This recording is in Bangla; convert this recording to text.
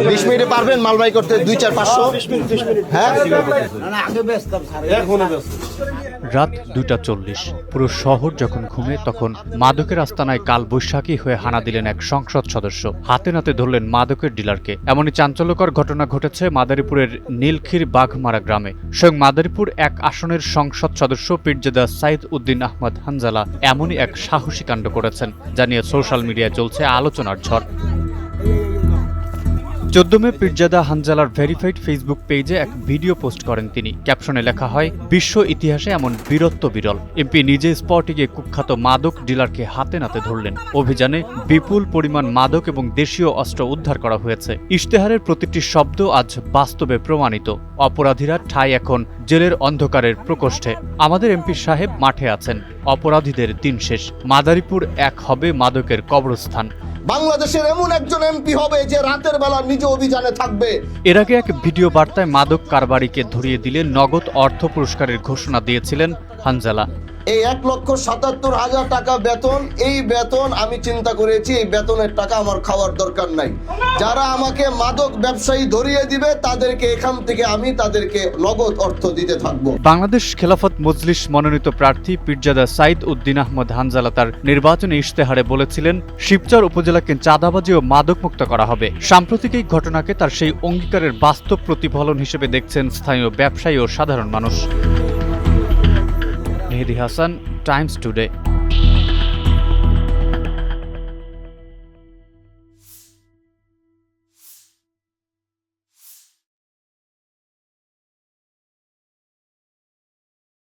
20 মিনিটে পারবেন মালবাই করতে 2-4-500? হ্যাঁ, রাত 2:40। পুরো শহর যখন ঘুমে তখন মাদকের আস্তানায় কাল বৈশাখী হয়ে হানা দিলেন এক সংসদ সদস্য। হাতে নাতে ধরলেন মাদকের ডিলারকে। এমনই চাঞ্চল্যকর ঘটনা ঘটেছে মাদারীপুরের নীলক্ষীর বাঘমারা গ্রামে। স্বয়ং মাদারীপুর 1 আসনের সংসদ সদস্য পীরজাদা সাইদ উদ্দিন আহমদ হানজালা এমনই এক সাহসী কাণ্ড করেছেন, যা নিয়ে সোশ্যাল মিডিয়ায় চলছে আলোচনার ঝড়। 14 মে পীরজাদা হানজালার ভেরিফাইড ফেসবুক পেজে এক ভিডিও পোস্ট করেন তিনি। ক্যাপশনে লেখা হয়, বিশ্ব ইতিহাসে এমন বীরত্ব বিরল। এমপি নিজে স্পটে গিয়ে কুখ্যাত মাদক ডিলারকে হাতে নাতে ধরলেন। অভিযানে বিপুল পরিমাণ মাদক এবং দেশীয় অস্ত্র উদ্ধার করা হয়েছে। ইশতেহারের প্রতিটি শব্দ আজ বাস্তবে প্রমাণিত। অপরাধীরা ঠাঁই এখন জেলের অন্ধকারের প্রকোষ্ঠে। আমাদের এমপি সাহেব মাঠে আছেন। অপরাধীদের দিন শেষ। মাদারীপুর 1 হবে মাদকের কবরস্থান। বাংলাদেশের এমন একজন এমপি হবে যে রাতের বেলা নিজে অভিযানে থাকবে। এর আগে এক ভিডিও বার্তায় মাদক কারবারিকে ধরিয়ে দিলে নগদ অর্থ পুরস্কারের ঘোষণা দিয়েছিলেন হানজালা। এই 1,77,000 টাকা বেতন, এই বেতন আমি চিন্তা করেছি এই বেতনের টাকা আমার খাওয়ার দরকার নাই। যারা আমাকে মাদক ব্যবসায়ী ধরিয়ে দিবে তাদেরকে এখান থেকে আমি তাদেরকে নগদ অর্থ দিতে থাকবো। বাংলাদেশ খেলাফত মজলিস মনোনীত প্রার্থী পীরজাদা সাইদ উদ্দিন আহমদ হানজালা তার নির্বাচনী ইশতেহারে বলেছিলেন, শিবচর উপজেলাকে চাঁদাবাজি ও মাদক মুক্ত করা হবে। সাম্প্রতিক এই ঘটনাকে তার সেই অঙ্গীকারের বাস্তব প্রতিফলন হিসেবে দেখছেন স্থানীয় ব্যবসায়ী ও সাধারণ মানুষ। মেহেদী হাসান, টাইমস টুডে।